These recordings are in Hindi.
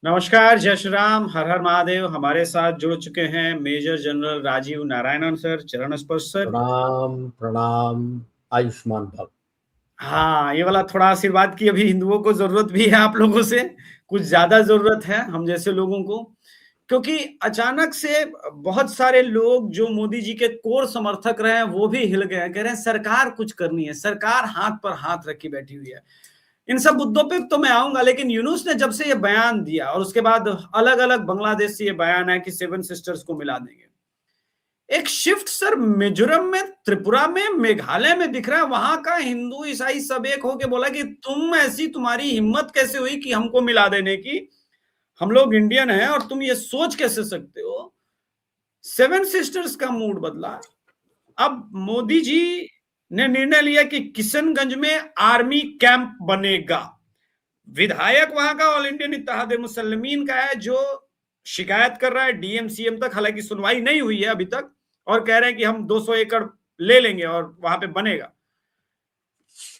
नमस्कार, जय श्री राम, हर हर महादेव। हमारे साथ जुड़ चुके हैं major general Rajiv Narayanan sir, Charan Sparsh sir. प्रणाम प्रणाम। आयुष्मान भव। हाँ, ये वाला थोड़ा आशीर्वाद की अभी हिंदुओं को जरूरत भी है आप लोगों से, कुछ ज्यादा जरूरत है हम जैसे लोगों को, क्योंकि अचानक से बहुत सारे लोग जो मोदी जी के कोर समर्थक रहे हैं वो भी हिल गए हैं, कह रहे हैं सरकार कुछ करनी है, सरकार हाथ पर हाथ रखी बैठी हुई है। इन सब मुद्दों पे तो मैं आऊंगा, लेकिन यूनुस ने जब से ये बयान दिया और उसके बाद अलग अलग बांग्लादेश से ये बयान है कि 7 सिस्टर्स को मिला देंगे, एक शिफ्ट सर मिजोरम में, त्रिपुरा में, मेघालय में दिख रहा है। वहां का हिंदू ईसाई सब एक होके बोला कि तुम्हारी हिम्मत कैसे हुई कि हमको मिला देने की, हम लोग इंडियन हैं और तुम ये सोच कैसे सकते हो। 7 सिस्टर्स का मूड बदला। अब मोदी जी ने निर्णय लिया कि किशनगंज में आर्मी कैंप बनेगा। विधायक वहां का ऑल इंडियन इत्तेहाद मुसल्लिमीन का है, जो शिकायत कर रहा है डीएम सीएम तक, हालांकि सुनवाई नहीं हुई है अभी तक, और कह रहे हैं कि हम 200 एकड़ ले लेंगे और वहां पे बनेगा।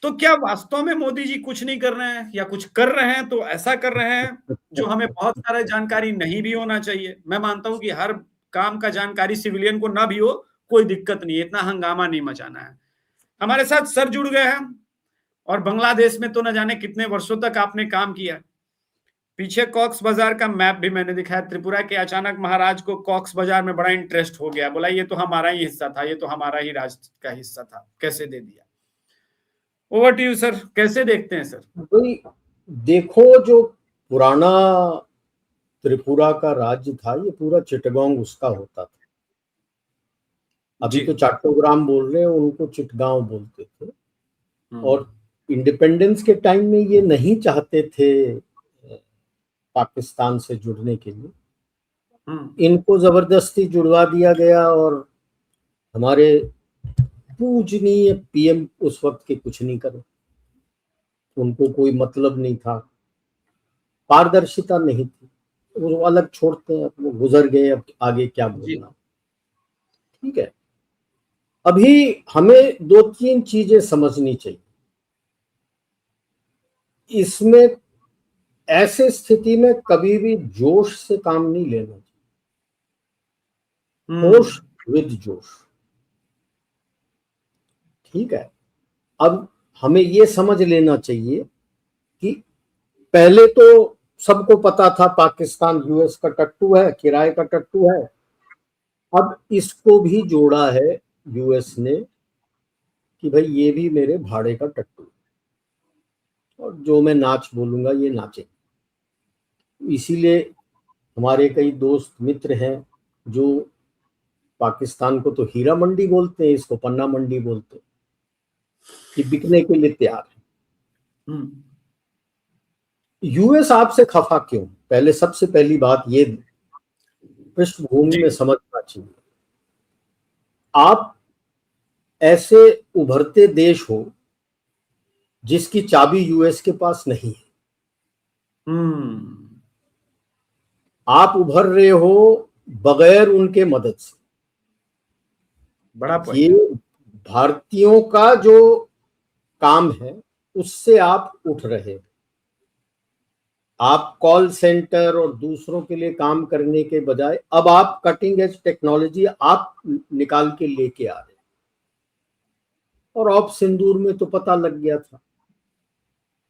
तो क्या वास्तव में मोदी जी कुछ नहीं कर रहे हैं या कुछ कर रहे हैं तो ऐसा कर रहे हैं जो हमें बहुत सारा जानकारी नहीं भी होना चाहिए। मैं मानता हूं कि हर काम का जानकारी सिविलियन को ना भी हो, कोई दिक्कत नहीं है, इतना हंगामा नहीं मचाना है। हमारे साथ सर जुड़ गए हैं, और बांग्लादेश में तो न जाने कितने वर्षों तक आपने काम किया। पीछे कॉक्स बाजार का मैप भी मैंने दिखाया। त्रिपुरा के अचानक महाराज को कॉक्स बाजार में बड़ा इंटरेस्ट हो गया, बोला ये तो हमारा ही हिस्सा था, ये तो हमारा ही राज का हिस्सा था, कैसे दे दिया। ओवर टू यू सर, कैसे देखते हैं सर? भाई देखो, जो पुराना त्रिपुरा का राज्य था, ये पूरा चिटगांव उसका होता था। अभी तो चट्टोग्राम बोल रहे हैं, उनको चिटगांव बोलते थे। और इंडिपेंडेंस के टाइम में ये नहीं चाहते थे पाकिस्तान से जुड़ने के लिए, इनको जबरदस्ती जुड़वा दिया गया। और हमारे पूजनीय पीएम उस वक्त के कुछ नहीं करे, उनको कोई मतलब नहीं था, पारदर्शिता नहीं थी, वो अलग छोड़ते हैं, वो गुजर गए, अब आगे क्या बोलना। ठीक है, अभी हमें 2-3 चीजें समझनी चाहिए इसमें। ऐसे स्थिति में कभी भी जोश से काम नहीं लेना चाहिए, होश विद जोश। ठीक है, अब हमें ये समझ लेना चाहिए कि पहले तो सबको पता था पाकिस्तान यूएस का टट्टू है, किराए का टट्टू है। अब इसको भी जोड़ा है यूएस ने कि भाई ये भी मेरे भाड़े का टट्टू, और जो मैं नाच बोलूंगा ये नाचे। इसीलिए हमारे कई दोस्त मित्र हैं जो पाकिस्तान को तो हीरा मंडी बोलते हैं, इसको पन्ना मंडी बोलते हैं, कि बिकने के लिए तैयार है। यूएस आपसे खफा क्यों? पहले सबसे पहली बात ये पृष्ठभूमि में समझना चाहिए। आप ऐसे उभरते देश हो जिसकी चाबी यूएस के पास नहीं है, आप उभर रहे हो बगैर उनके मदद से। बड़ा ये भारतीयों का जो काम है उससे आप उठ रहे हो। आप कॉल सेंटर और दूसरों के लिए काम करने के बजाय अब आप कटिंग एज टेक्नोलॉजी आप निकाल के लेके आ रहे। और ऑप सिंदूर में तो पता लग गया था।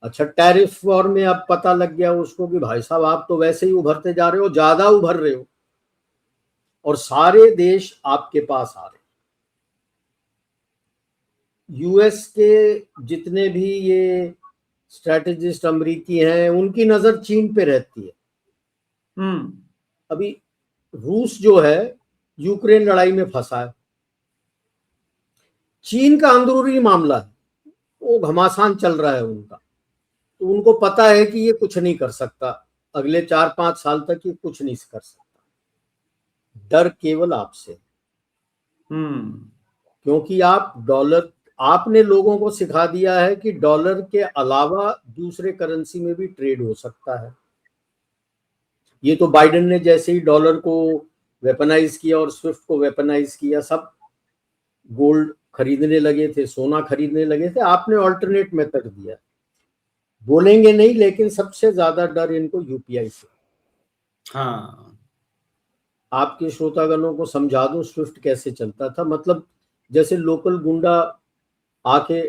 अच्छा, टैरिफ वॉर में अब पता लग गया उसको कि भाई साहब आप तो वैसे ही उभरते जा रहे हो, ज्यादा उभर रहे हो, और सारे देश आपके पास आ रहे। यूएस के जितने भी ये स्ट्रेटेजिस्ट अमरीकी हैं, उनकी नजर चीन पे रहती है। अभी रूस जो है यूक्रेन लड़ाई में फंसा है, चीन का अंदरूनी मामला है, वो घमासान चल रहा है उनका। तो उनको पता है कि ये कुछ नहीं कर सकता, अगले 4-5 साल तक ये कुछ नहीं कर सकता। डर केवल आपसे, क्योंकि आप डॉलर, आपने लोगों को सिखा दिया है कि डॉलर के अलावा दूसरे करेंसी में भी ट्रेड हो सकता है। ये तो बाइडेन ने जैसे ही डॉलर को वेपनाइज किया और स्विफ्ट को वेपनाइज किया, सब गोल्ड खरीदने लगे थे, सोना खरीदने लगे थे। आपने ऑल्टरनेट मेथड दिया, बोलेंगे नहीं, लेकिन सबसे ज्यादा डर इनको यूपीआई से। हाँ, आपके श्रोतागणों को समझा दूं स्विफ्ट कैसे चलता था। मतलब जैसे लोकल गुंडा आके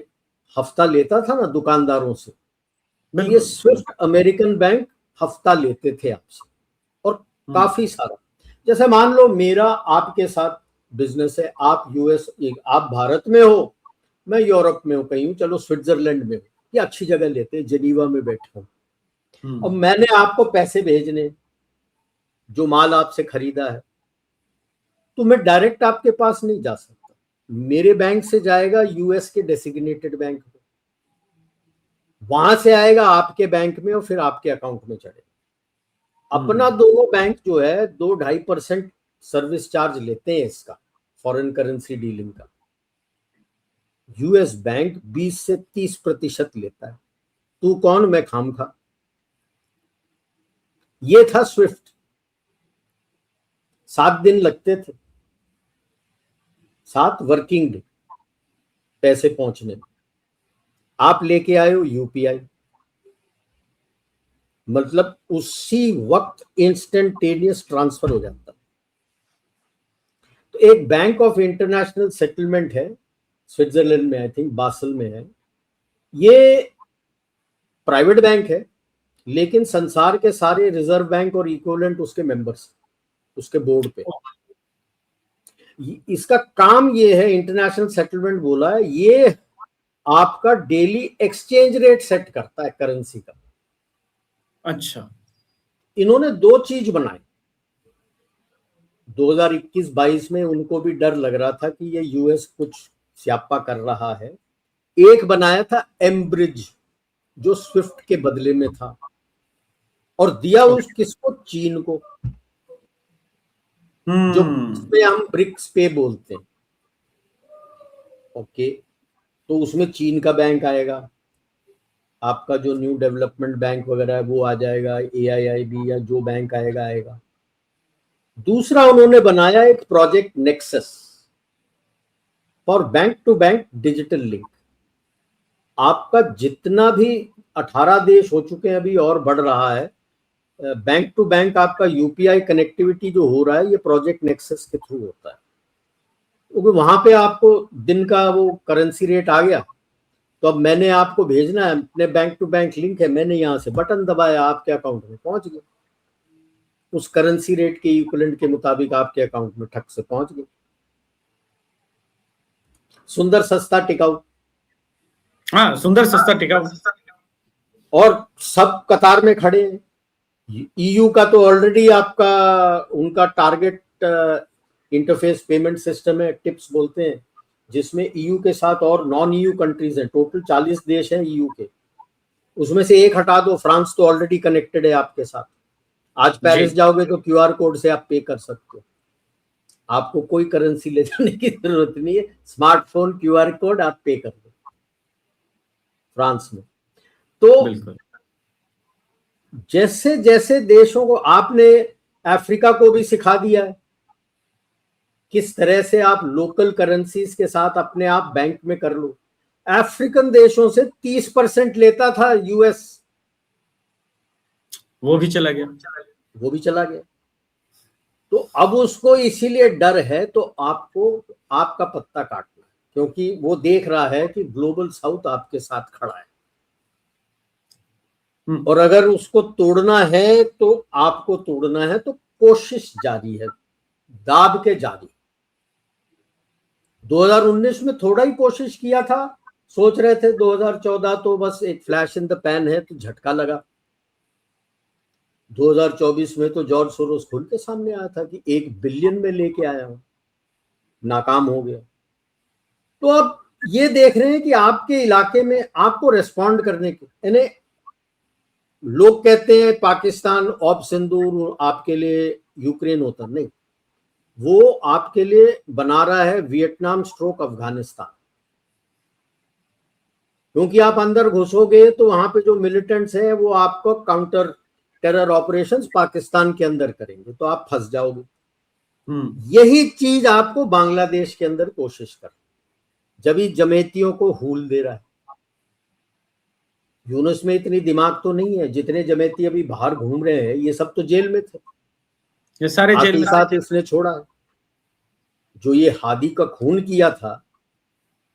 हफ्ता लेता था ना दुकानदारों से, तो ये बिल्कुल, स्विफ्ट अमेरिकन बैंक हफ्ता लेते थे आपसे, और हुँ, काफी सारा। जैसे मान लो मेरा आपके साथ बिजनेस है, आप यूएस, आप भारत में हो, मैं यूरोप में हूँ, कहीं हूँ, चलो स्विट्जरलैंड में हूँ, ये अच्छी जगह लेते हैं, जेनीवा में बैठा हूँ। अब हुँ, मैंने आपको पैसे भेजने, जो माल आपसे खरीदा है, तो मैं डायरेक्ट आपके पास नहीं जा सकता, मेरे बैंक से जाएगा यूएस के डेसिग्नेटेड बैंक में, वहां से आएगा आपके बैंक में और फिर आपके अकाउंट में चढ़ेगा। अपना हुँ, दोनों बैंक जो है 2-2.5% सर्विस चार्ज लेते हैं इसका, फॉरेन करेंसी डीलिंग का। यूएस बैंक 20 से 30% लेता है। तू कौन, मैं खामखा। ये था स्विफ्ट। 7 दिन लगते थे, 7 वर्किंग डे पैसे पहुंचने में। आप लेके आए हो यूपीआई, मतलब उसी वक्त इंस्टेंटेनियस ट्रांसफर हो जाता। तो एक बैंक ऑफ इंटरनेशनल सेटलमेंट है स्विट्जरलैंड में, आई थिंक बासल में है। ये प्राइवेट बैंक है, लेकिन संसार के सारे रिजर्व बैंक और इक्विवेलेंट उसके मेंबर्स, उसके बोर्ड पे। इसका काम ये है, इंटरनेशनल सेटलमेंट बोला है, ये आपका डेली एक्सचेंज रेट सेट करता है करेंसी का। अच्छा, इन्होंने 2 चीज बनाई 2021-22 में, उनको भी डर लग रहा था कि ये यूएस कुछ स्यापा कर रहा है। एक बनाया था एम्ब्रिज, जो स्विफ्ट के बदले में था, और दिया ओके, उस किसको, चीन को, जो हुँ, इसमें हम ब्रिक्स पे बोलते हैं। ओके, तो उसमें चीन का बैंक आएगा, आपका जो न्यू डेवलपमेंट बैंक वगैरह है वो आ जाएगा, एआईआईबी या जो बैंक आएगा आएगा। दूसरा उन्होंने बनाया एक project nexus for bank to bank digital link. आपका जितना भी 18 देश हो चुके हैं अभी, और बढ़ रहा है, बैंक टू बैंक आपका यूपीआई कनेक्टिविटी जो हो रहा है, ये प्रोजेक्ट नेक्सस के थ्रू होता है। क्योंकि वहां पे आपको दिन का वो करेंसी रेट आ गया, तो अब मैंने आपको भेजना है, अपने बैंक टू बैंक लिंक है, मैंने यहाँ से बटन दबाया, आपके अकाउंट में पहुंच गया, उस करेंसी रेट के इक्विवेलेंट के मुताबिक आपके अकाउंट में ठक से पहुंच गए। सुंदर, सस्ता, टिकाऊ, हाँ, सुंदर, सस्ता, टिकाऊ, और सब कतार में खड़े हैं। ईयू का तो ऑलरेडी आपका, उनका टारगेट इंटरफेस पेमेंट सिस्टम है, टिप्स बोलते हैं, जिसमें ईयू के साथ और नॉन ईयू कंट्रीज हैं, टोटल 40 देश हैं ईयू के। उसमें से एक हटा दो, फ्रांस तो ऑलरेडी कनेक्टेड है आपके साथ। आज जी, पेरिस जाओगे तो क्यूआर कोड से आप पे कर सकते हो, आपको कोई करेंसी ले जाने की जरूरत नहीं है, स्मार्टफोन क्यूआर कोड आप पे कर दो फ्रांस में। तो बिल्कुल, जैसे जैसे देशों को, आपने अफ्रीका को भी सिखा दिया है किस तरह से आप लोकल करेंसीज के साथ अपने आप बैंक में कर लो। अफ्रीकन देशों से 30% लेता था यूएस, वो भी चला गया, वो भी चला गया। तो अब उसको इसीलिए डर है, तो आपको आपका पत्ता काटना है, क्योंकि वो देख रहा है कि ग्लोबल साउथ आपके साथ खड़ा है, हुँ, और अगर उसको तोड़ना है तो आपको तोड़ना है, तो कोशिश जारी है, दाब के जारी। 2019 में थोड़ा ही कोशिश किया था, सोच रहे थे 2014 तो बस एक फ्लैश इन द पैन है, तो झटका लगा। 2024 में तो जॉर्ज सोरोस खुल के सामने आया था कि 1 बिलियन में लेके आया हूं, नाकाम हो गया। तो अब ये देख रहे हैं कि आपके इलाके में आपको रेस्पॉन्ड करने के, यानी लोग कहते हैं पाकिस्तान ऑप सिंदूर आपके लिए यूक्रेन होता, नहीं, वो आपके लिए बना रहा है वियतनाम स्ट्रोक अफगानिस्तान। क्योंकि आप अंदर घुसोगे तो वहां पे जो मिलिटेंट्स हैं वो आपको काउंटर टेरर ऑपरेशंस पाकिस्तान के अंदर करेंगे, तो आप फंस जाओगे। हुँ, यही चीज आपको बांग्लादेश के अंदर कोशिश कर, जब ही जमेतियों को हूल दे रहा है। यूनुस में इतनी दिमाग तो नहीं है, जितने जमेती अभी बाहर घूम रहे हैं ये सब तो जेल में थे, ये सारे साथ जेल ही में साथ इसने छोड़ा है। जो ये हादी का खून किया था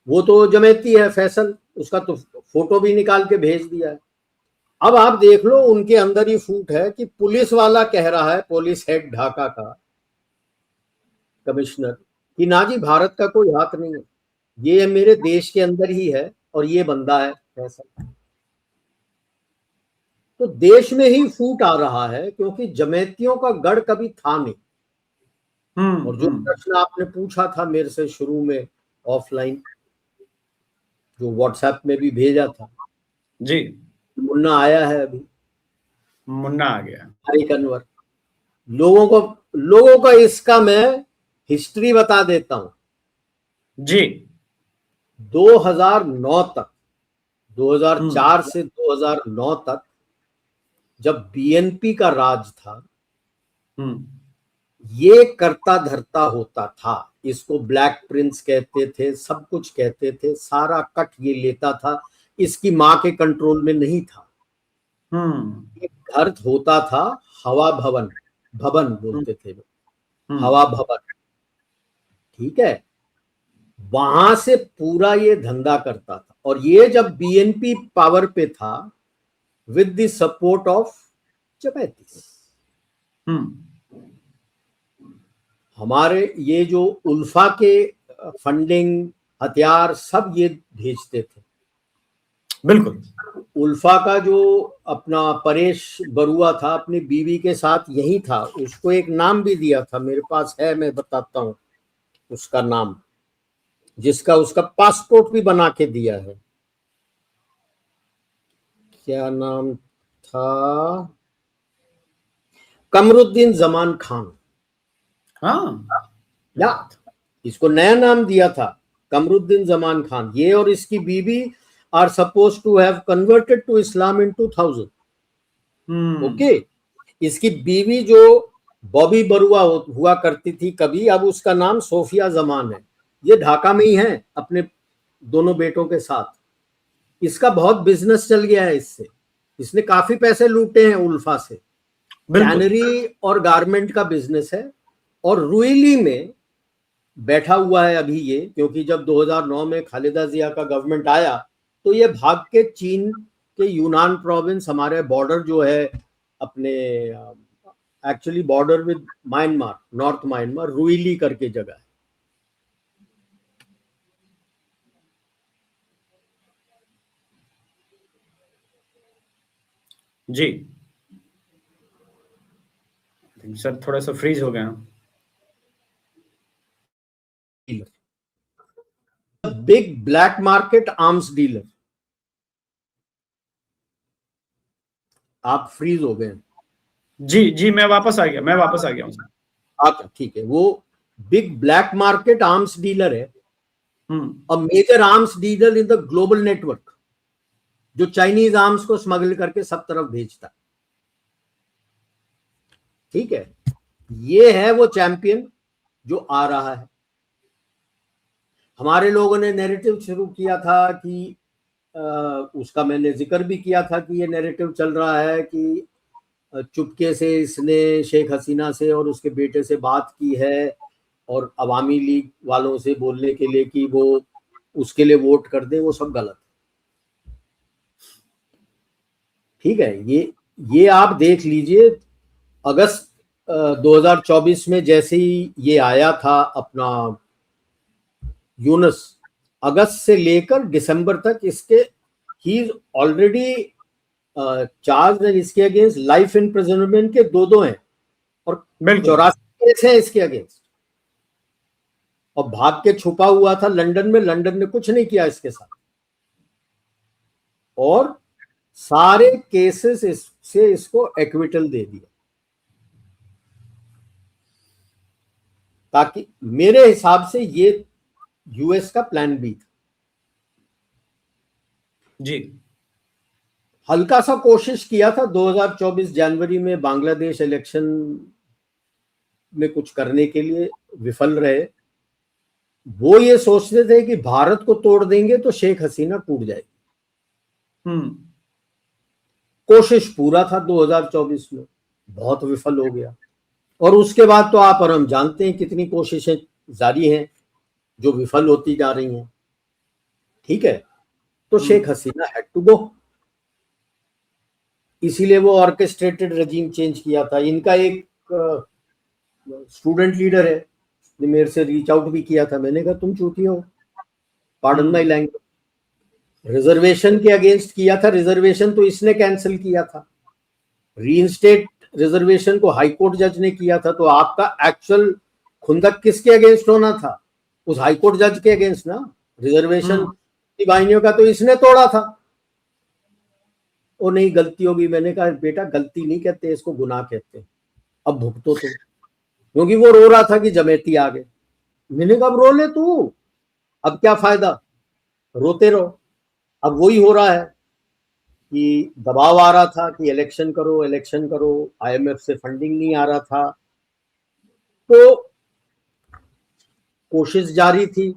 वो तो जमैती है फैसल, उसका तो फोटो भी निकाल के भेज दिया है। अब आप देख लो उनके अंदर ही फूट है कि पुलिस वाला कह रहा है, पुलिस हेड ढाका का कमिश्नर, कि ना जी भारत का कोई हाथ नहीं है, ये मेरे देश के अंदर ही है और ये बंदा है फैसल। तो देश में ही फूट आ रहा है क्योंकि जमैतियों का गढ़ कभी था नहीं। और जो प्रश्न आपने पूछा था मेरे से शुरू में ऑफलाइन, जो व्हाट्सएप में भी भेजा था जी, मुन्ना आया है अभी, मुन्ना आ गया। हरी कन्वर, लोगों का इसका मैं हिस्ट्री बता देता हूं। जी 2009 तक, 2004 से 2009 तक जब बीएनपी का राज था, ये करता धरता होता था, इसको ब्लैक प्रिंस कहते थे, सब कुछ कहते थे, सारा कट ये लेता था, इसकी मां के कंट्रोल में नहीं था। एक घर होता था हवा भवन, भवन बोलते थे हवा भवन, ठीक है, वहां से पूरा ये धंधा करता था। और ये जब बीएनपी पावर पे था विद द सपोर्ट ऑफ जमैती, हमारे ये जो उल्फा के फंडिंग हथियार सब ये भेजते थे। बिल्कुल, उल्फा का जो अपना परेश बरुआ था अपनी बीवी के साथ यही था, उसको एक नाम भी दिया था, मेरे पास है, मैं बताता हूं उसका नाम, जिसका उसका पासपोर्ट भी बना के दिया है। क्या नाम था? कमरुद्दीन जमान खान। हाँ, या इसको नया नाम दिया था कमरुद्दीन जमान खान। ये और इसकी बीवी are supposed to have converted to Islam in 2000। Okay, इसकी बीवी जो बॉबी बरुआ हुआ करती थी कभी, अब उसका नाम सोफिया जमान है। ये ढाका में ही है अपने दोनों बेटों के साथ। इसका बहुत बिजनेस चल गया है इससे, इसने काफी पैसे लूटे हैं उल्फा से। टैनरी और गारमेंट का बिजनेस है और रुइली में बैठा हुआ है अभी ये, क्योंकि जब 2009 में खालिदा जिया का गवर्नमेंट आया तो ये भाग के चीन के यूनान प्रोविंस, हमारे बॉर्डर जो है अपने actually border with Myanmar, north Myanmar, Ruili करके जगह है। जी सर थोड़ा सा फ्रीज हो गया। Big black market arms dealer. आप फ्रीज हो गए? जी मैं वापस आ गया हूँ। अच्छा ठीक है, वो big black market arms dealer है, a major arms dealer in the global network, जो चाइनीज आर्म्स को स्मगल करके सब तरफ भेजता है। ठीक है, ये है वो चैंपियन जो आ रहा है। हमारे लोगों ने नैरेटिव शुरू किया था कि उसका मैंने जिक्र भी किया था कि ये नैरेटिव चल रहा है कि चुपके से इसने शेख हसीना से और उसके बेटे से बात की है और अवामी लीग वालों से बोलने के लिए कि वो उसके लिए वोट कर दे। वो सब गलत। ठीक है, ये आप देख लीजिए, अगस्त 2024 में जैसे ही ये आया था अपना यूनुस, अगस्त से लेकर दिसंबर तक इसके ही ऑलरेडी चार्ज है इसके अगेंस्ट लाइफ इम्प्रिजनमेंट के दो हैं और 84 केस है इसके अगेंस्ट, और भाग के छुपा हुआ था लंदन में। लंदन ने कुछ नहीं किया इसके साथ, और सारे केसेस से इसको एक्विटल दे दिया, ताकि मेरे हिसाब से ये यूएस का प्लान बी था। जी हल्का सा कोशिश किया था 2024 जनवरी में बांग्लादेश इलेक्शन में कुछ करने के लिए, विफल रहे। वो ये सोचते थे कि भारत को तोड़ देंगे तो शेख हसीना टूट जाएगी। कोशिश पूरा था 2024 में, बहुत विफल हो गया। और उसके बाद तो आप और हम जानते हैं कितनी कोशिशें जारी हैं जो विफल होती जा रही हैं। ठीक है, तो Sheikh Hasina had to go, इसीलिए वो ऑर्केस्ट्रेटेड रेजिम चेंज किया था। इनका एक स्टूडेंट लीडर है, ने मेरे से रीच आउट भी किया था। मैंने कहा तुम चूती हो, पार्डन माई लैंग्वेज, रिजर्वेशन के अगेंस्ट किया था। रिजर्वेशन तो इसने कैंसिल किया था, रीइंस्टेट रिजर्वेशन को हाईकोर्ट जज ने किया था। तो आपका एक्चुअल खुंदक किसके अगेंस्ट होना था? उस हाईकोर्ट जज के अगेंस्ट ना। रिजर्वेशन वाहिनियों का तो इसने तोड़ा था। वो नहीं, गलती होगी। मैंने कहा बेटा गलती नहीं कहते, इसको गुनाह कहते हैं, अब भुगतो तुम। क्योंकि वो रो रहा था कि जमेती आ गए। मैंने कहा अब रो ले तू, अब क्या फायदा, रोते रहो। अब वही हो रहा है कि दबाव आ रहा था कि इलेक्शन करो इलेक्शन करो, आईएमएफ से फंडिंग नहीं आ रहा था, तो कोशिश जारी थी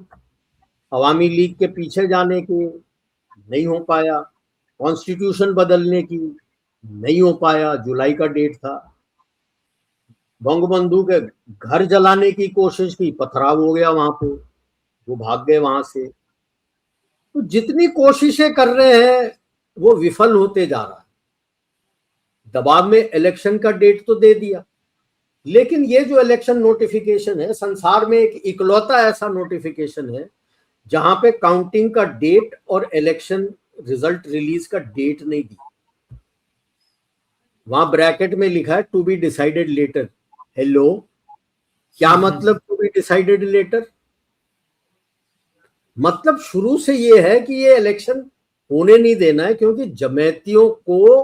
अवामी लीग के पीछे जाने की, नहीं हो पाया। कॉन्स्टिट्यूशन बदलने की, नहीं हो पाया, जुलाई का डेट था। बंगबंधु के घर जलाने की कोशिश की, पथराव हो गया वहां पे, वो भाग गए वहां से। तो जितनी कोशिशें कर रहे हैं वो विफल होते जा रहा है। दबाव में इलेक्शन का डेट तो दे दिया, लेकिन ये जो इलेक्शन नोटिफिकेशन है, संसार में एक इकलौता ऐसा नोटिफिकेशन है जहां पे काउंटिंग का डेट और इलेक्शन रिजल्ट रिलीज का डेट नहीं दी। वहां ब्रैकेट में लिखा है to be decided later. Hello, क्या मतलब टू बी डिसाइडेड लेटर? मतलब शुरू से ये है कि ये इलेक्शन होने नहीं देना है, क्योंकि जमैतियों को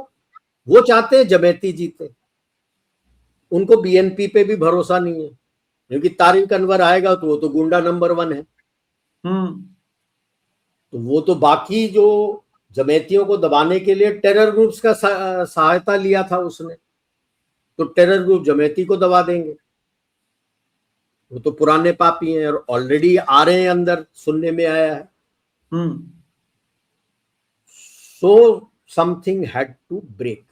वो चाहते हैं जमैती जीते। उनको बीएनपी पे भी भरोसा नहीं है, क्योंकि तारिक अनवर आएगा तो वो तो गुंडा नंबर 1 है। तो वो तो बाकी जो जमैतियों को दबाने के लिए टेरर ग्रुप्स का सहायता लिया था उसने, तो टेरर ग्रुप जमैती को दबा देंगे। वो तो पुराने पापी हैं और ऑलरेडी आ रहे हैं अंदर, सुनने में आया है। So something had to break.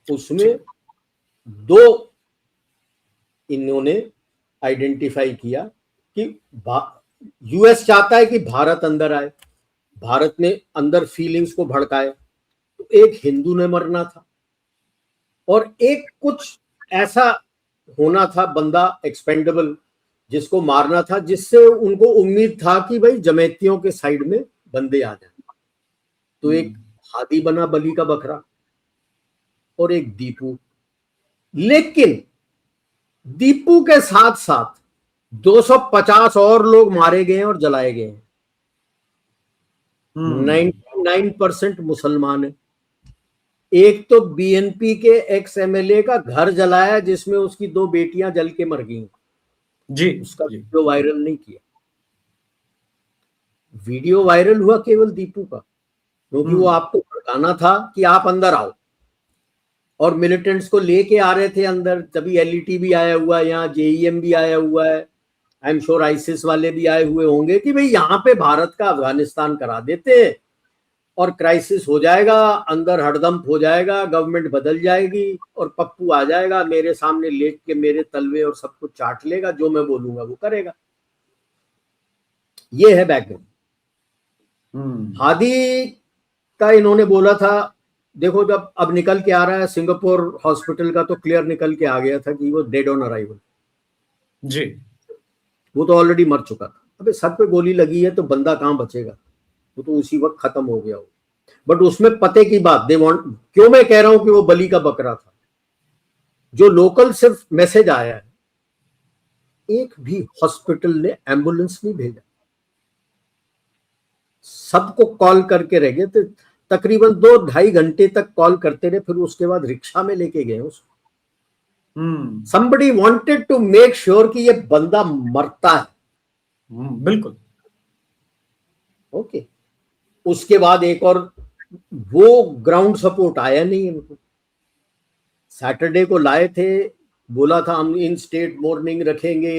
उसमें दो इन्होंने आइडेंटिफाई किया कि यूएस चाहता है कि भारत अंदर आए, भारत में अंदर फीलिंग्स को भड़काए। तो एक हिंदू ने मरना था और एक कुछ ऐसा होना था बंदा एक्सपेंडेबल जिसको मारना था, जिससे उनको उम्मीद था कि भाई जमैतियों के साइड में बंदे आ जाए। तो एक हादी बना बलि का बकरा और एक दीपू। लेकिन दीपू के साथ साथ 250 और लोग मारे गए और जलाए गए हैं। 99% मुसलमान है। एक तो बीएनपी के एक्स एमएलए का घर जलाया जिसमें उसकी 2 बेटियां जल के मर गई जी। उसका वीडियो वायरल नहीं किया। वीडियो वायरल हुआ केवल दीपू का, क्योंकि वो आपको भड़काना था कि आप अंदर आओ, और मिलिटेंट्स को लेके आ रहे थे अंदर। तभी एलईटी भी आया हुआ है, यहाँ जेईएम भी आया हुआ है, आई एम श्योर आईसिस वाले भी आए हुए होंगे कि भाई यहाँ पे भारत का अफगानिस्तान करा देते हैं और क्राइसिस हो जाएगा, अंदर हड़दंप हो जाएगा, गवर्नमेंट बदल जाएगी और पप्पू आ जाएगा मेरे सामने लेट के मेरे तलवे और सब कुछ चाट लेगा, जो मैं बोलूंगा वो करेगा। ये है बैकग्राउंड। हादी का इन्होंने बोला था, देखो जब अब निकल के आ रहा है सिंगापुर हॉस्पिटल का, तो क्लियर निकल के आ गया था कि वो डेड ऑन अराइवल जी। वो तो ऑलरेडी मर चुका था। अबे सर पे गोली लगी है तो बंदा कहां बचेगा, वो तो उसी वक्त खत्म हो गया हो। बट उसमें पते की बात, दे वांट, क्यों मैं कह रहा हूं कि वो बलि का बकरा था। जो लोकल सिर्फ मैसेज आया है, एक भी हॉस्पिटल ने एम्बुलेंस नहीं भेजा, सबको कॉल करके रह गए। तो तकरीबन 2-2.5 घंटे तक कॉल करते रहे, फिर उसके बाद रिक्शा में लेके गए उसको। Somebody wanted to make sure कि ये बंदा मरता है। बिल्कुल ओके। उसके बाद एक और वो ग्राउंड सपोर्ट आया नहीं इनको। सैटरडे को लाए थे, बोला था हम इन स्टेट मॉर्निंग रखेंगे,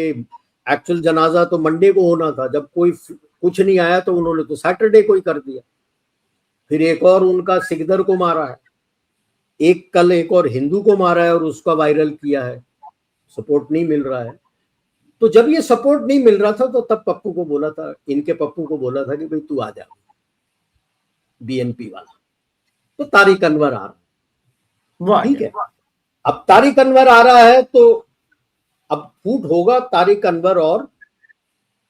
एक्चुअल जनाजा तो मंडे को होना था। जब कोई कुछ नहीं आया तो उन्होंने तो सैटरडे को ही कर दिया। फिर एक और उनका सिकदर को मारा है, कल एक और हिंदू को मारा है और उसका वायरल किया है, सपोर्ट नहीं मिल रहा है। तो जब ये सपोर्ट नहीं मिल रहा था तो तब पप्पू को बोला था, इनके पप्पू को बोला था कि भाई तू आ जा, बीएनपी वाला। तो तारिक अनवर आ रहा, ठीक है। अब तारिक अनवर आ रहा है तो अब फूट होगा तारिक अनवर और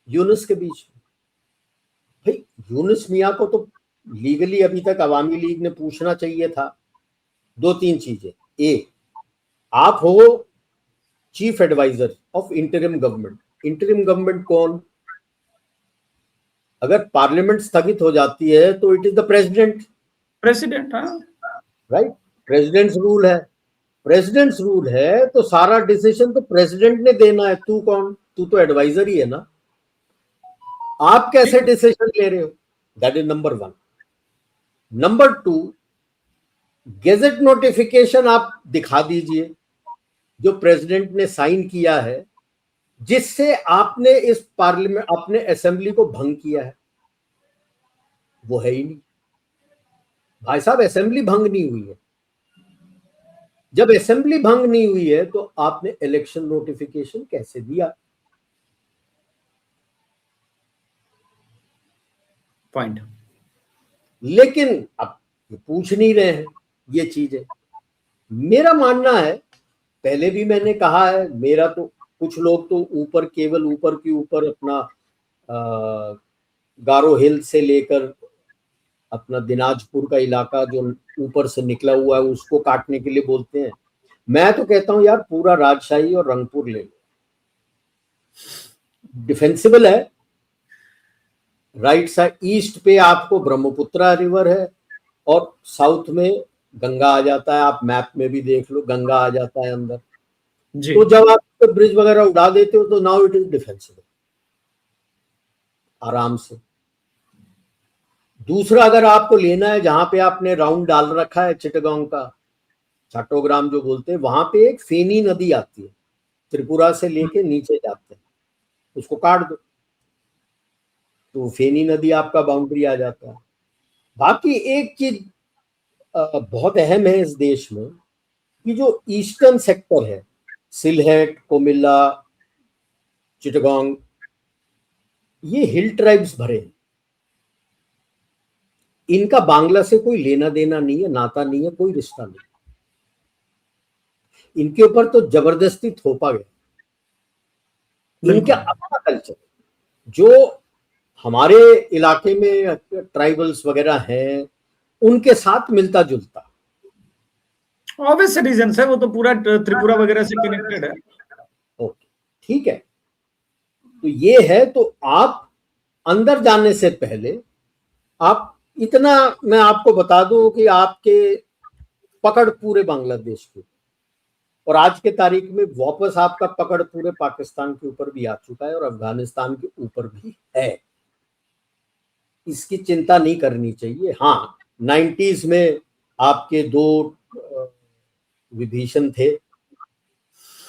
यूनुस के बीच में। भाई यूनुस मियां को तो लीगली अभी तक अवामी लीग ने पूछना चाहिए था 2-3 चीजें। एक, आप हो chief adviser of interim government. Interim government कौन? अगर पार्लियामेंट स्थगित हो जाती है तो it is the president, right? President's rule है, प्रेसिडेंट्स रूल है तो सारा डिसीजन तो प्रेसिडेंट ने देना है। तू कौन? तू तो एडवाइजर ही है ना। आप कैसे डिसीजन ले रहे हो? That is number 1। Number 2, gazette notification आप दिखा दीजिए जो प्रेसिडेंट ने साइन किया है, जिससे आपने इस पार्लियामेंट अपने असेंबली को भंग किया है। वो है ही नहीं भाई साहब, असेंबली भंग नहीं हुई है। जब असेंबली भंग नहीं हुई है तो आपने इलेक्शन नोटिफिकेशन कैसे दिया? पॉइंट। लेकिन अब पूछ नहीं रहे हैं ये चीजें। मेरा मानना है, पहले भी मैंने कहा है, मेरा तो कुछ लोग तो ऊपर केवल ऊपर के ऊपर अपना गारो हिल से लेकर अपना दिनाजपुर का इलाका जो ऊपर से निकला हुआ है उसको काटने के लिए बोलते हैं। मैं तो कहता हूं यार पूरा राजशाही और रंगपुर ले लो, डिफेंसिबल है। राइट साइड ईस्ट पे आपको ब्रह्मपुत्रा रिवर है और साउथ में गंगा आ जाता है। आप मैप में भी देख लो, गंगा आ जाता है अंदर। तो जब आप ब्रिज वगैरह उड़ा देते हो तो नाउ इट इज डिफेंसिबल, आराम से। दूसरा, अगर आपको लेना है जहां पे आपने राउंड डाल रखा है चिटगांव का, चट्टोग्राम जो बोलते हैं, वहां पे एक फेनी नदी आती है, त्रिपुरा से लेके नीचे जाते हैं, उसको काट दो तो फेनी नदी आपका बाउंड्री आ जाता है। बाकी एक चीज बहुत अहम है इस देश में कि जो ईस्टर्न सेक्टर है, सिलहेट, कोमिल्ला, चिटगांव, ये हिल ट्राइब्स भरे हैं। इनका बांग्ला से कोई लेना देना नहीं है, नाता नहीं है, कोई रिश्ता नहीं। इनके ऊपर तो जबरदस्ती थोपा गया। इनका अपना कल्चर जो हमारे इलाके में ट्राइबल्स वगैरह हैं उनके साथ मिलता जुलता, ऑब्वियस रीजन है, वो तो पूरा त्रिपुरा वगैरह से कनेक्टेड है। ओके, ठीक है। तो ये है, तो आप अंदर जाने से पहले आप इतना मैं आपको बता दूं कि आपके पकड़ पूरे बांग्लादेश की, और आज के तारीख में वापस आपका पकड़ पूरे पाकिस्तान के ऊपर भी आ चुका है और अफगानिस्तान के ऊपर भी है। इसकी चिंता नहीं करनी चाहिए। हाँ, 90s में आपके 2 विभीषण थे,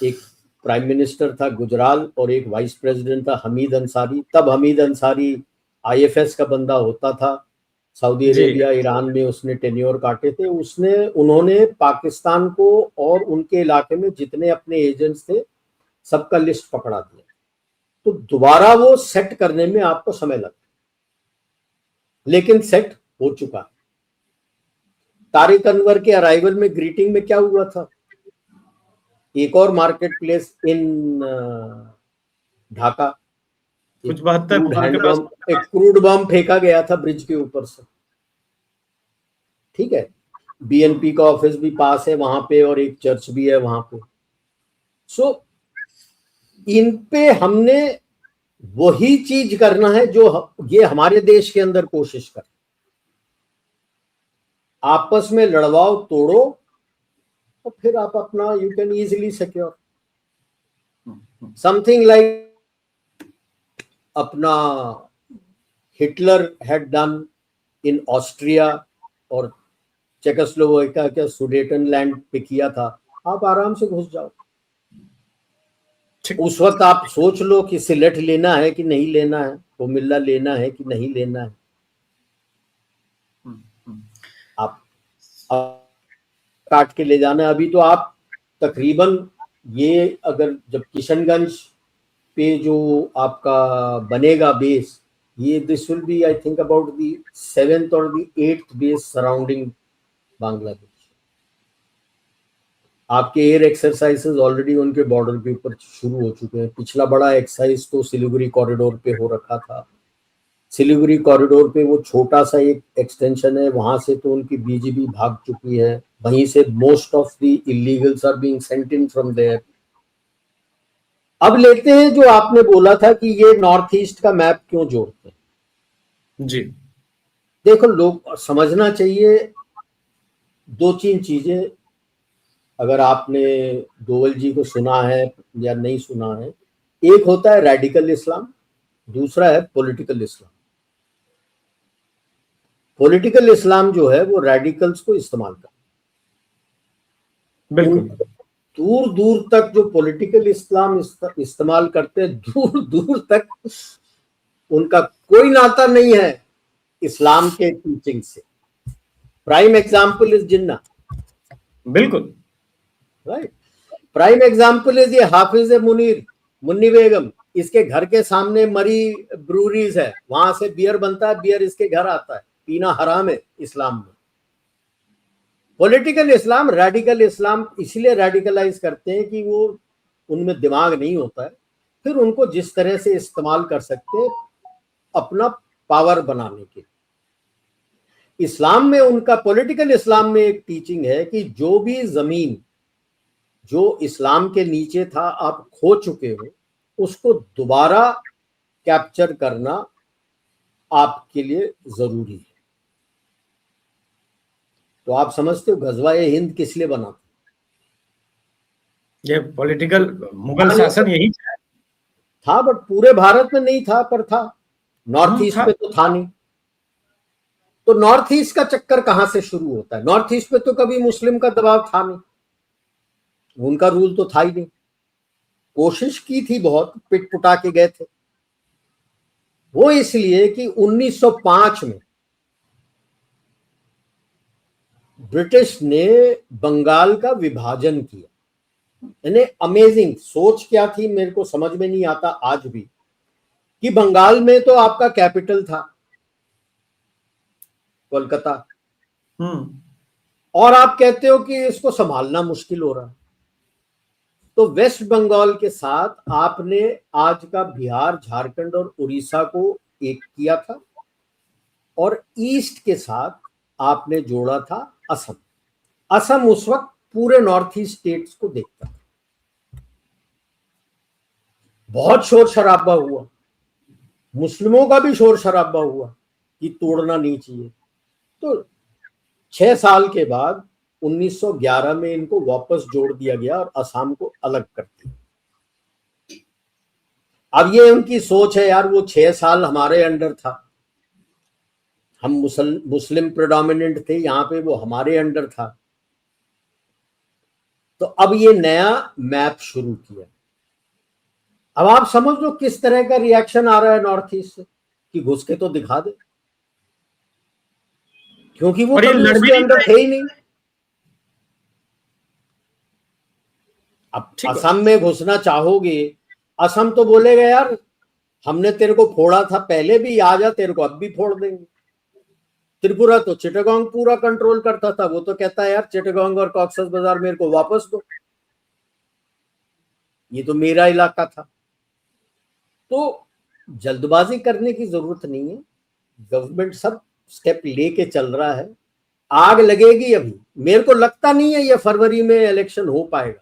एक प्राइम मिनिस्टर था गुजराल और एक वाइस प्रेसिडेंट था हमीद अंसारी। तब हमीद अंसारी आईएफएस का बंदा होता था, सऊदी अरेबिया ईरान में उसने टेन्योर काटे थे। उन्होंने पाकिस्तान को और उनके इलाके में जितने अपने एजेंट्स थे सबका लिस्ट पकड़ा दिया। तो दोबारा वो सेट करने में आपको समय लगता, लेकिन सेट हो चुका है। तारिक अनवर के अराइवल में ग्रीटिंग में क्या हुआ था? एक और मार्केट प्लेस इन ढाका, कुछ 72 एक क्रूड बम फेंका गया था ब्रिज के ऊपर से, ठीक है। बीएनपी का ऑफिस भी पास है वहां पे और एक चर्च भी है वहां पे। सो इन पे हमने वही चीज करना है जो ये हमारे देश के अंदर कोशिश कर, आपस में लड़वाओ तोड़ो और फिर आप अपना you can easily secure something like अपना Hitler had done in Austria और चेकोस्लोवाकिया के सुडेटनलैंड पे किया था। आप आराम से घुस जाओ। उस वक्त आप सोच लो कि सिलेट लेना है कि नहीं लेना है, कोमिल्ला लेना है कि नहीं लेना है। आप काट के ले जाना है। अभी तो आप तकरीबन ये अगर जब किशनगंज पे जो आपका बनेगा बेस, ये this will be I think about the 7th और the 8th base surrounding Bangladesh. आपके एयर एक्सरसाइजेस ऑलरेडी उनके बॉर्डर के ऊपर शुरू हो चुके हैं। पिछला बड़ा एक्सरसाइज तो सिलीगुड़ी कॉरिडोर पे हो रखा था। सिलीगुड़ी कॉरिडोर पे वो छोटा सा एक एक्सटेंशन है, वहां से तो उनकी बीजीबी भाग चुकी है, वहीं से most of the illegals are being sent in from there. अब लेते हैं जो आपने बोला था कि ये नॉर्थ ईस्ट का मैप क्यों जोड़ते हैं। जी देखो, लोग समझना चाहिए 2-3 चीजें। अगर आपने डोवल जी को सुना है या नहीं सुना है, एक होता है रेडिकल इस्लाम, दूसरा है पॉलिटिकल इस्लाम। पॉलिटिकल इस्लाम जो है वो रेडिकल्स को इस्तेमाल करता है। बिल्कुल। दूर दूर तक जो पॉलिटिकल इस्लाम इस्तेमाल करते हैं, दूर दूर तक उनका कोई नाता नहीं है इस्लाम के टीचिंग से। प्राइम एग्जाम्पल इज जिन्ना। बिल्कुल राइट। प्राइम एग्जाम्पल इज ये हाफिज मुनीर, मुन्नी बेगम। इसके घर के सामने मरी ब्रूरीज है, वहां से बियर बनता है, बियर इसके घर आता है। पीना हराम है इस्लाम में। पॉलिटिकल इस्लाम, रेडिकल इस्लाम इसलिए रेडिकलाइज करते हैं कि वो उनमें दिमाग नहीं होता है, फिर उनको जिस तरह से इस्तेमाल कर सकते हैं अपना पावर बनाने के। इस्लाम में उनका, पॉलिटिकल इस्लाम में एक टीचिंग है कि जो भी जमीन जो इस्लाम के नीचे था आप खो चुके हो, उसको दोबारा कैप्चर करना आपके लिए जरूरी है। तो आप समझते हो गजवा-ए हिंद किस लिए बना था? ये पॉलिटिकल मुगल शासन यही था, बट पूरे भारत में नहीं था, पर था। नॉर्थ ईस्ट पे तो था नहीं। तो नॉर्थ ईस्ट का चक्कर कहां से शुरू होता है? नॉर्थ ईस्ट पे तो कभी मुस्लिम का दबाव था नहीं, उनका रूल तो था ही नहीं। कोशिश की थी बहुत, पिट पुटा के गए थे वो, इसलिए कि 1905 में ब्रिटिश ने बंगाल का विभाजन किया। यानी अमेजिंग सोच क्या थी मेरे को समझ में नहीं आता आज भी, कि बंगाल में तो आपका कैपिटल था कोलकाता, और आप कहते हो कि इसको संभालना मुश्किल हो रहा है। तो वेस्ट बंगाल के साथ आपने आज का बिहार, झारखंड और उड़ीसा को एक किया था, और ईस्ट के साथ आपने जोड़ा था असम। असम उस वक्त पूरे नॉर्थ ईस्ट स्टेट्स को देखता था। बहुत शोर शराबा हुआ, मुस्लिमों का भी शोर शराबा हुआ कि तोड़ना नहीं चाहिए। तो 6 साल के बाद 1911 में इनको वापस जोड़ दिया गया और असम को अलग कर दिया। अब ये उनकी सोच है, यार वो 6 साल हमारे अंडर था, हम मुस्लिम प्रेडोमिनेंट थे यहाँ पे, वो हमारे अंडर था। तो अब ये नया मैप शुरू किया। अब आप समझ लो किस तरह का रिएक्शन आ रहा है नॉर्थ ईस्ट से, कि घुस के तो दिखा दे, क्योंकि वो कभी उसके अंदर थे ही नहीं। अब असम में घुसना चाहोगे, असम तो बोलेगा यार हमने तेरे को फोड़ा था पहले भी, आ जा तेरे को अब भी फोड़ देंगे। त्रिपुरा तो चिटागोंग पूरा कंट्रोल करता था, वो तो कहता है यार चिटागोंग और कॉक्सस बाजार मेरे को वापस दो, ये तो मेरा इलाका था। तो जल्दबाजी करने की जरूरत नहीं है, गवर्नमेंट सब स्टेप लेके चल रहा है। आग लगेगी अभी, मेरे को लगता नहीं है ये फरवरी में इलेक्शन हो पाएगा,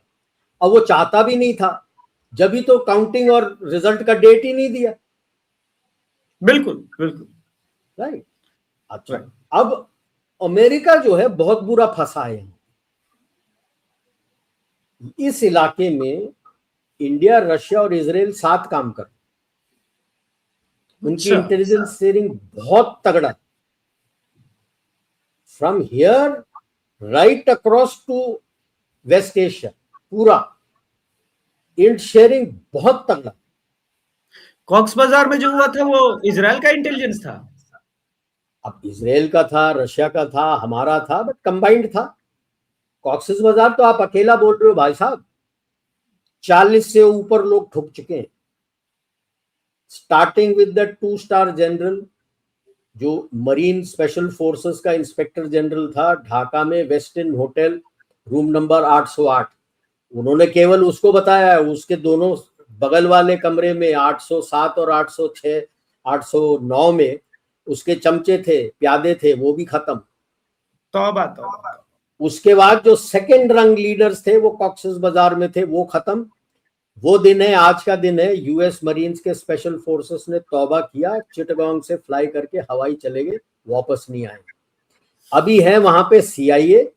और वो चाहता भी नहीं था, जब भी तो काउंटिंग और रिजल्ट का डेट ही नहीं दिया। बिल्कुल बिल्कुल राइट। अच्छा, अब अमेरिका जो है बहुत बुरा फंसा है इस इलाके में। इंडिया, रशिया और इजराइल साथ काम कर, उनकी इंटेलिजेंस शेयरिंग बहुत तगड़ा, from here right across to west Asia, पूरा इंट शेयरिंग बहुत तगड़ा। कॉक्स बाजार में जो हुआ था वो इजराइल का इंटेलिजेंस था। अब इजराइल का था, रशिया का था, हमारा था, बट कंबाइंड था। कॉक्सेस बाजार तो आप अकेला बोल रहे हो भाई साहब, 40 से ऊपर लोग ठुक चुके हैं, starting with the 2 star general जो मरीन स्पेशल फोर्सेस का इंस्पेक्टर जनरल था ढाका में, वेस्ट इन होटल, रूम नंबर 808। उन्होंने केवल उसको बताया है, उसके दोनों बगल वाले कमरे में 807 और 806 809 में उसके चमचे थे, प्यादे थे, वो भी खत्म। तौबा तौबा। उसके बाद जो सेकंड रंग लीडर्स थे वो कॉक्सेस बाजार में थे, वो खत्म। वो दिन है, आज का दिन है, यूएस मरीन्स के स्पेशल फोर्सेस ने तौबा किया, चिटगांग से फ्लाई करके हवाई चले गए, वापस नहीं आए। अभी है वहां पे सीआईए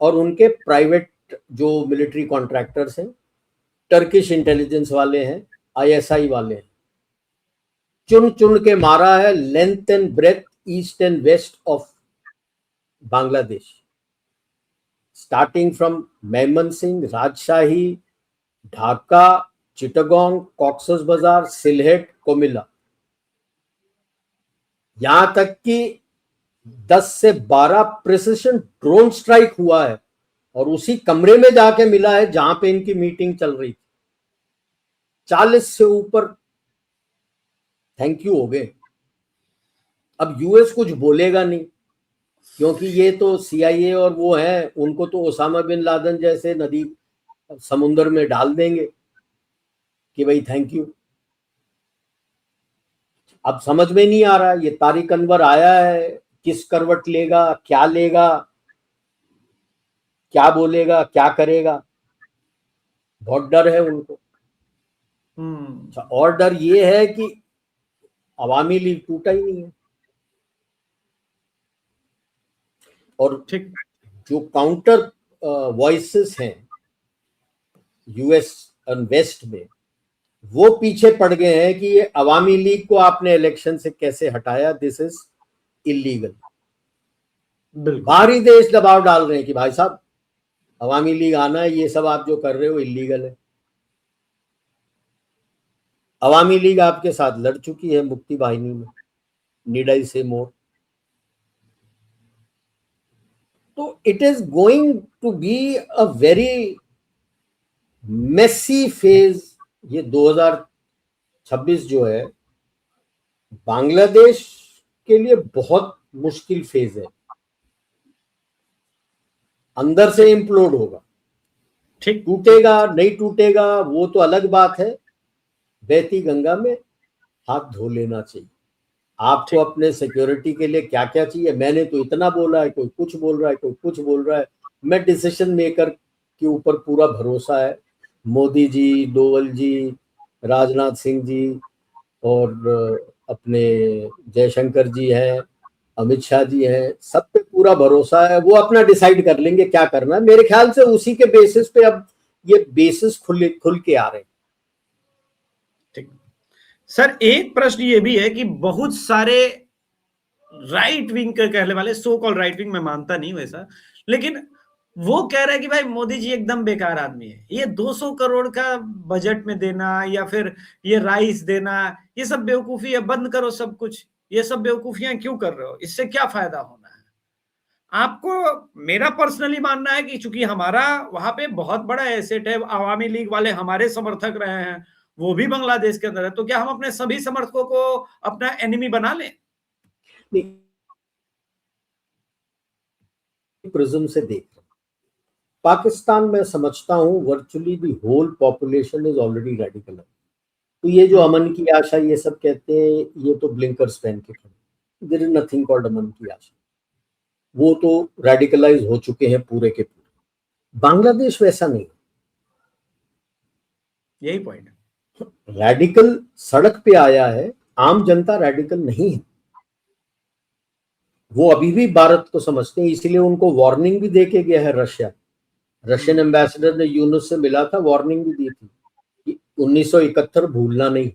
और उनके प्राइवेट जो मिलिट्री कॉन्ट्रैक्टर्स हैं, टर्किश इंटेलिजेंस वाले हैं, आईएसआई वाले हैं, चुन चुन के मारा है length and breadth east and west of Bangladesh, starting from Mymensingh, Rajshahi, Dhaka, Chittagong, कॉक्सेस बाजार, सिलहेट, कोमिला, यहां तक कि 10 से 12 प्रिसिशन ड्रोन स्ट्राइक हुआ है और उसी कमरे में जाके मिला है जहां पे इनकी मीटिंग चल रही थी। 40 से ऊपर थैंक यू हो गए। अब यूएस कुछ बोलेगा नहीं क्योंकि ये तो सीआईए और वो है, उनको तो ओसामा बिन लादेन जैसे नदी समुद्र में डाल देंगे कि भाई थैंक यू। अब समझ में नहीं आ रहा, ये तारिक अनवर आया है, किस करवट लेगा, क्या लेगा, क्या बोलेगा, क्या करेगा, बहुत डर है उनको। और डर ये है कि अवामी लीग टूटा ही नहीं है, और जो काउंटर वॉइसेस हैं यूएस और वेस्ट में, वो पीछे पड़ गए हैं कि ये अवामी लीग को आपने इलेक्शन से कैसे हटाया, दिस इज इलीगल। बाहरी देश दबाव डाल रहे हैं कि भाई साहब अवामी लीग आना है, ये सब आप जो कर रहे हो इलीगल है। अवामी लीग आपके साथ लड़ चुकी है मुक्ति वाहिनी में, निडाई से मोर। तो it is going to be a very messy phase. ये 2026 जो है बांग्लादेश के लिए बहुत मुश्किल फेज है, अंदर से इम्प्लोड होगा। ठीक, टूटेगा नहीं टूटेगा वो तो अलग बात है, बहती गंगा में हाथ धो लेना चाहिए। आपको अपने सिक्योरिटी के लिए क्या क्या चाहिए, मैंने तो इतना बोला है, कोई कुछ बोल रहा है, कोई कुछ बोल रहा है। मैं डिसीजन मेकर के ऊपर पूरा भरोसा है, मोदी जी, डोवल जी, राजनाथ सिंह जी और अपने जयशंकर जी हैं, अमित शाह जी हैं, सब पे पूरा भरोसा है। वो अपना डिसाइड कर लेंगे क्या करना है। मेरे ख्याल से उसी के बेसिस पे अब ये बेसिस खुल के आ रहे हैं। ठीक सर, एक प्रश्न ये भी है कि बहुत सारे राइट विंग के कहने वाले, सो कॉल राइट विंग, मैं मानता नहीं वैसा, लेकिन वो कह रहे हैं कि भाई मोदी जी एकदम बेकार आदमी है, ये 200 करोड़ का बजट में देना या फिर ये राइस देना, ये सब बेवकूफी है, बंद करो सब कुछ, ये सब बेवकूफियां क्यों कर रहे हो, इससे क्या फायदा होना है आपको। मेरा पर्सनली मानना है कि चूंकि हमारा वहां पे बहुत बड़ा एसेट है, अवामी लीग वाले हमारे समर्थक रहे हैं, वो भी बांग्लादेश के अंदर है, तो क्या हम अपने सभी समर्थकों को अपना एनिमी बना लें? प्रिज्म से देख पाकिस्तान में समझता हूं virtually the whole population is already radical. तो ये जो अमन की आशा ये सब कहते हैं, ये तो ब्लिंकर्स पहन के खड़े, देयर इज नथिंग कॉल्ड अमन की आशा। वो तो रेडिकलाइज हो चुके हैं पूरे के पूरे। बांग्लादेश वैसा नहीं, यही पॉइंट है। रेडिकल सड़क पे आया है, आम जनता रेडिकल नहीं है। वो अभी भी भारत को समझते हैं, इसलिए उनको वार्निंग भी दे के गया है रशिया। रशियन एम्बेसडर ने यूनुस से मिला था, वार्निंग भी दी थी कि 1971 भूलना नहीं।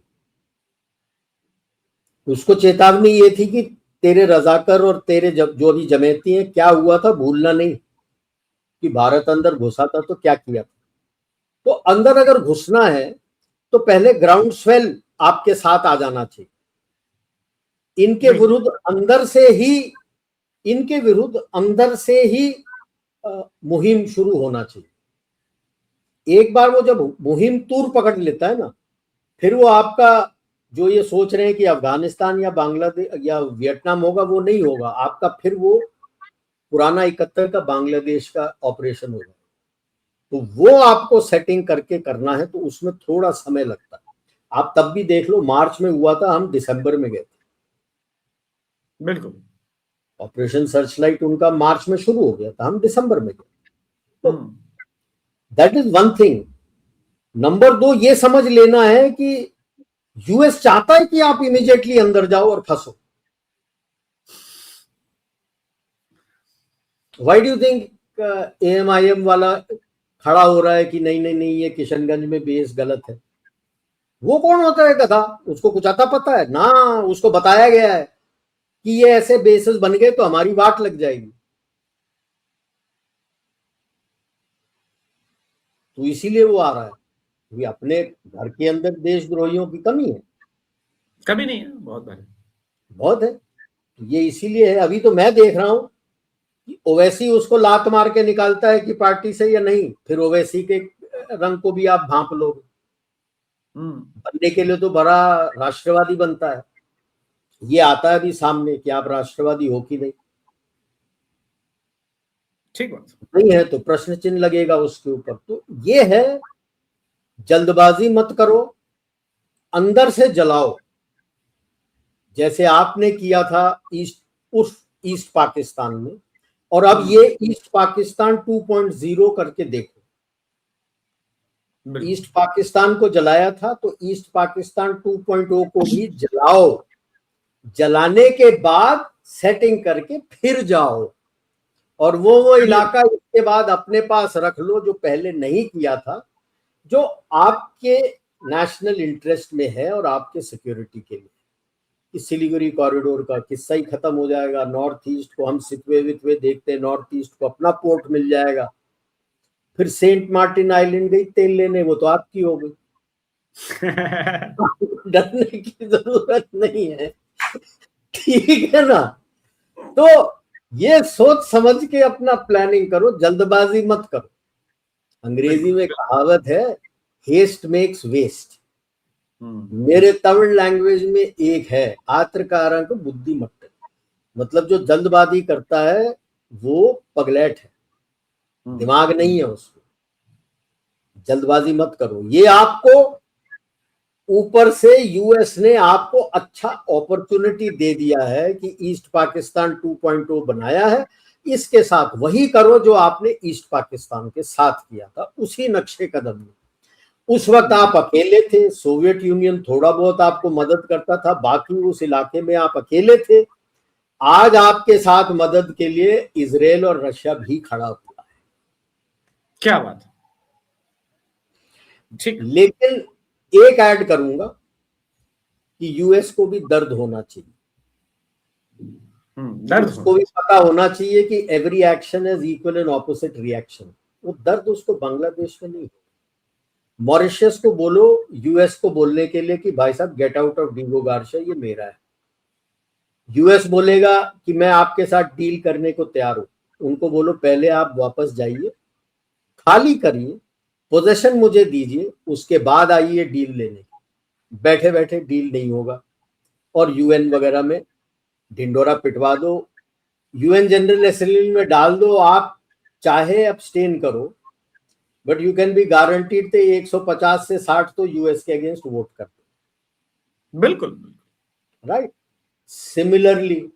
उसको चेतावनी ये थी कि तेरे रजाकर और तेरे जो अभी जमेती हैं, क्या हुआ था भूलना नहीं, कि भारत अंदर घुसा था तो क्या किया था। तो अंदर अगर घुसना है तो पहले ग्राउंड स्वेल आपके साथ आ जाना चाहिए। इनके विरुद्ध अंदर से ही मुहिम शुरू होना चाहिए। एक बार वो जब मुहिम तूर पकड़ लेता है ना, फिर वो आपका जो ये सोच रहे हैं कि अफगानिस्तान या बांग्लादेश या वियतनाम होगा, वो नहीं होगा आपका। फिर वो पुराना 71 का बांग्लादेश का ऑपरेशन होगा। तो वो आपको सेटिंग करके करना है, तो उसमें थोड़ा समय लगता है। आप तब भी देख लो, मार्च में हुआ था, हम दिसंबर में गए थे। बिल्कुल। ऑपरेशन सर्चलाइट उनका मार्च में शुरू हो गया था, हम दिसंबर में गए। तो that is one thing. Number 2 ये समझ लेना है कि यूएस चाहता है कि आप इमीडिएटली अंदर जाओ और फंसो। व्हाई डू थिंक एएमआईएम वाला खड़ा हो रहा है कि नहीं नहीं नहीं, ये किशनगंज में बेस गलत है? वो कौन होता है गधा? उसको कुछ आता पता है ना? उसको बताया गया है कि ये ऐसे बेसिस बन गए तो हमारी वाट लग जाएगी। तो इसीलिए वो आ रहा है। क्योंकि अपने घर के अंदर देशद्रोहियों की कमी है, कभी नहीं है, बहुत बार बहुत है। ये इसीलिए है। अभी तो मैं देख रहा हूं कि ओवैसी उसको लात मार के निकालता है कि पार्टी से या नहीं, फिर ओवैसी के रंग को भी आप भांप लोगे। बनने के लिए तो बड़ा राष्ट्रवादी बनता है। ये आता है भी सामने कि आप राष्ट्रवादी हो कि नहीं। ठीक बात नहीं है तो प्रश्न चिन्ह लगेगा उसके ऊपर। तो ये है, जल्दबाजी मत करो, अंदर से जलाओ, जैसे आपने किया था ईस्ट पाकिस्तान में। और अब ये ईस्ट पाकिस्तान 2.0 करके देखो। ईस्ट पाकिस्तान को जलाया था, तो ईस्ट पाकिस्तान 2.0 को भी जलाओ। जलाने के बाद सेटिंग करके फिर जाओ, और वो इलाका इसके बाद अपने पास रख लो जो पहले नहीं किया था, जो आपके नेशनल इंटरेस्ट में है और आपके सिक्योरिटी के लिए। कि सिलीगुड़ी कॉरिडोर का किस्सा ही खत्म हो जाएगा। नॉर्थ ईस्ट को हम सितवे वितवे देखते हैं, नॉर्थ ईस्ट को अपना पोर्ट मिल जाएगा। फिर सेंट मार्टिन आइलैंड गई तेल लेने, वो तो आपकी हो गई। डरने की जरूरत नहीं है, ठीक है ना? तो ये सोच समझ के अपना प्लानिंग करो, जल्दबाजी मत करो। अंग्रेजी में कहावत है, हेस्ट मेक्स वेस्ट। मेरे तमिल लैंग्वेज में एक है, आत्रकारक बुद्धिमत्ता। मतलब जो जल्दबाजी करता है वो पगलेट है, दिमाग नहीं है उसको। जल्दबाजी मत करो। ये आपको ऊपर से यूएस ने आपको अच्छा अपॉर्चुनिटी दे दिया है कि ईस्ट पाकिस्तान 2.0 बनाया है। इसके साथ वही करो जो आपने ईस्ट पाकिस्तान के साथ किया था, उसी नक्शे कदम में। उस वक्त आप अकेले थे, सोवियत यूनियन थोड़ा बहुत आपको मदद करता था, बाकी उस इलाके में आप अकेले थे। आज आपके साथ मदद के लिए इजराइल और रशिया भी खड़ा हुआ है। क्या बात है, ठीक। लेकिन एक ऐड करूंगा कि यूएस को भी दर्द होना चाहिए। दर्द उसको भी पता होना चाहिए कि every action is equal and opposite reaction. वो दर्द उसको बांग्लादेश में नहीं। मॉरिशस को बोलो यूएस को बोलने के लिए कि भाई साहब get out of dingo Garcia, ये मेरा है। यूएस बोलेगा कि मैं आपके साथ डील करने को तैयार हूं। उनको बोलो पहले आप वापस जाइए, खाली करिए, पोजीशन मुझे दीजिए, उसके बाद आइए डील लेने। बैठे बैठे डील नहीं होगा। और यूएन वगैरह में ढिंडोरा पिटवा दो, यूएन जनरल असेंबली में डाल दो। आप चाहे अब्सटेन करो, but you can be guaranteed थे 150 से 60 तो यूएस के अगेंस्ट वोट करते। बिल्कुल राइट। सिमिलरली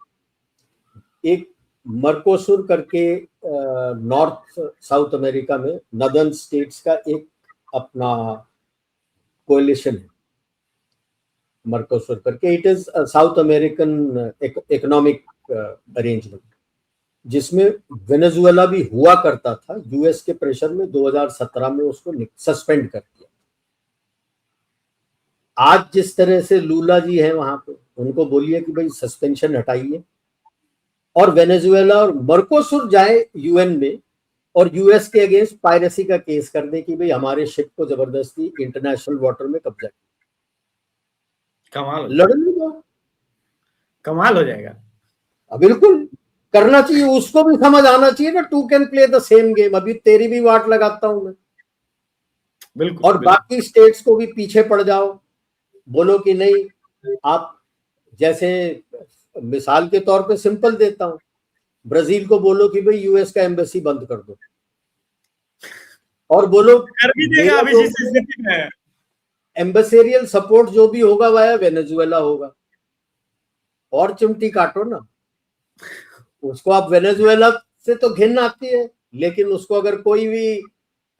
एक मर्कोसुर करके नॉर्थ साउथ अमेरिका में नदर्न स्टेट्स का एक अपना कोलिशन है, मर्कोसुर करके। It is south American economic arrangement, जिसमें वेनेजुएला भी हुआ करता था। यूएस के प्रेशर में 2017 में उसको सस्पेंड कर दिया। आज जिस तरह से लूला जी हैं वहां पे, उनको बोलिए कि भाई सस्पेंशन हटाइए, और वेनेजुएला और मर्कोसुर जाए यूएन में और यूएस के अगेंस्ट पायरेसी का केस कर दे कि भाई हमारे शिप को जबरदस्ती इंटरनेशनल वाटर में कब्जा किया। कमाल, लड़ने दो, कमाल हो जाएगा। बिल्कुल। करना चाहिए, उसको भी समझ आना चाहिए ना, two can play the same game. अभी तेरी भी वाट लगाता हूं मैं, बिल्कुल और बिल्कुल। बाकी स्टेट्स को भी पीछे पड़ जाओ, बोलो कि नहीं। आप जैसे मिसाल के तौर पे सिंपल देता हूं, ब्राजील को बोलो कि भाई यूएस का एम्बेसी बंद कर दो, और बोलो कर भी देगा मेरा अभी जो जिस स्थिति में है। एम्बेसेरियल सपोर्ट जो भी होगा वह वेनेजुएला होगा, और चिमटी काटो ना। उसको आप वेनेजुएला से तो घिन आती है, लेकिन उसको अगर कोई भी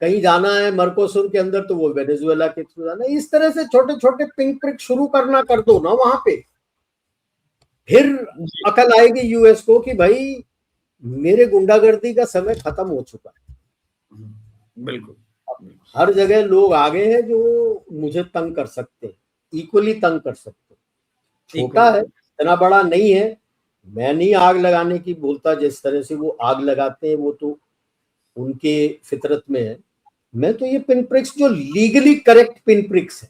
कहीं जाना है मर्कोसुर के अंदर तो वो वेनेजुएला के थ्रू जाना है। इस तरह से छोटे छोटे पिंक प्रिक शुरू करना कर दो ना वहां पे, फिर जी अकल आएगी यूएस को कि भाई मेरे गुंडागर्दी का समय खत्म हो चुका है। बिल्कुल। हर जगह लोग आगे हैं जो मुझे तंग कर सकते हैं, इक्वली तंग कर सकते हैं। छोटा है, इतना बड़ा नहीं है। मैं नहीं आग लगाने की बोलता, जिस तरह से वो आग लगाते हैं वो तो उनके फितरत में है। मैं तो ये पिन प्रिक्स जो लीगली करेक्ट पिन प्रिक्स है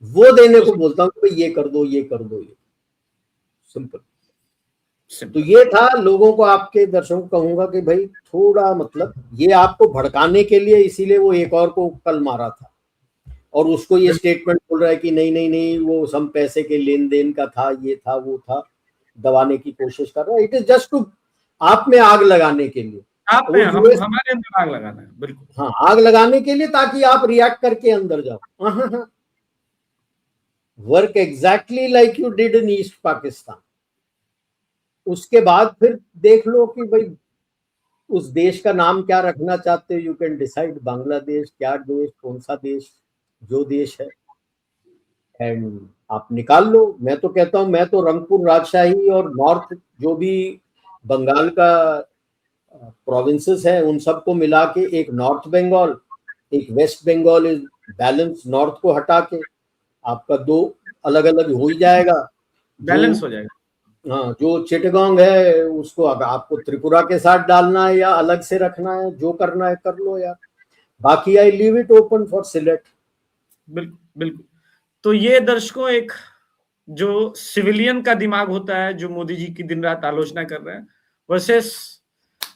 वो देने को बोलता हूँ कि ये कर दो, ये कर दो, ये सिंपल। तो ये था, लोगों को, आपके दर्शकों को कहूंगा कि भाई थोड़ा मतलब ये आपको भड़काने के लिए, इसीलिए वो एक और को कल मारा था, और उसको ये स्टेटमेंट बोल रहा है कि नहीं नहीं नहीं वो सम पैसे के लेन देन का था, ये था वो था, दबाने की कोशिश कर रहा है। इट इज जस्ट टू आप में आग लगाने के लिए, आप वो में यूएस, हमारे अंदर आग लगाना है। बिल्कुल हाँ आग लगाने के लिए, ताकि आप रिएक्ट करके अंदर जाओ। Work exactly like you did in east Pakistan. उसके बाद फिर देख लो कि भाई उस देश का नाम क्या रखना चाहते हो, यू कैन डिसाइड, बांग्लादेश, क्या देश, कौन सा देश, जो देश है, एंड आप निकाल लो। मैं तो कहता हूं, मैं तो रंगपुर राजशाही और नॉर्थ जो भी बंगाल का प्रोविंसेस है उन सबको मिला के एक नॉर्थ बंगाल, एक West Bengal, is balance. North को हटा के आपका दो अलग अलग हो ही जाएगा। जो बैलेंस हो जाएगा। हाँ, जो चिटगांग है उसको अगर आपको त्रिपुरा के साथ डालना है या अलग से रखना है, जो करना है कर लो यार। बाकी I leave it open for select. बिल्कुल बिल्कुल। तो ये दर्शकों एक जो सिविलियन का दिमाग होता है, जो मोदी जी की दिन रात आलोचना कर रहे हैं, versus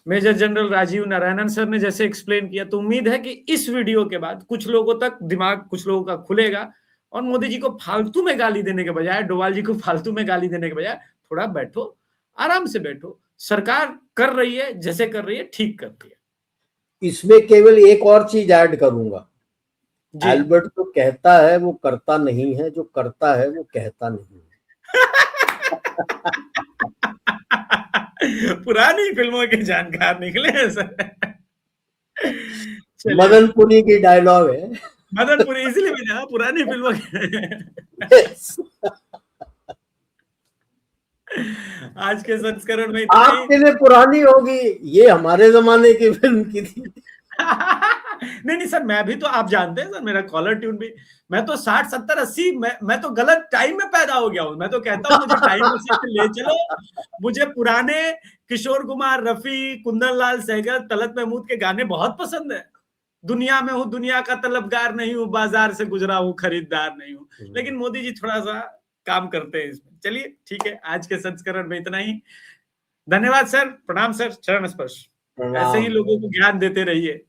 major general Rajiv Narayanan sir ने जैसे एक्सप्लेन किया। तो उम्मीद है कि इस वीडियो के बाद कुछ लोगों तक दिमाग, कुछ लोगों का खुलेगा, और मोदी जी को फालतू में गाली देने के बजाय, डोवाल जी को फालतू में गाली देने के बजाय थोड़ा बैठो, आराम से बैठो। सरकार कर रही है, जैसे कर रही है ठीक कर रही है। इसमें केवल एक और चीज ऐड करूंगा, जी एल्बर्ट तो कहता है वो करता नहीं है, जो करता है वो कहता नहीं है। पुरानी फिल्मों के जानकार निकले हैं सर। चलिए, मदनपुरी की डायलॉग है। मदनपुरी इसलिए भी ना, पुरानी फिल्मों के। आज के संस्करण में इतना ही। आपके लिए पुरानी होगी, ये हमारे जमाने की फिल्म की थी। नहीं नहीं सर, मैं भी तो, आप जानते हैं सर, मेरा कॉलर ट्यून भी, मैं तो 60 70 80, मैं तो गलत टाइम में पैदा हो गया हूं। मैं तो कहता हूं मुझे टाइम मशीन में ले चलो। मुझे पुराने किशोर कुमार, रफी, कुंदन लाल सहगल, तलत महमूद के गाने बहुत पसंद है। दुनिया में हूं, दुनिया का तलबगार नहीं हूं, बाजार से गुजरा हूं, खरीदार नहीं हूं। लेकिन मोदी जी थोड़ा सा काम करते हैं इसमें। चलिए ठीक है, आज के संस्करण में इतना ही। धन्यवाद सर, प्रणाम सर, चरण स्पर्श। ऐसे ही लोगों को ज्ञान देते रहिए।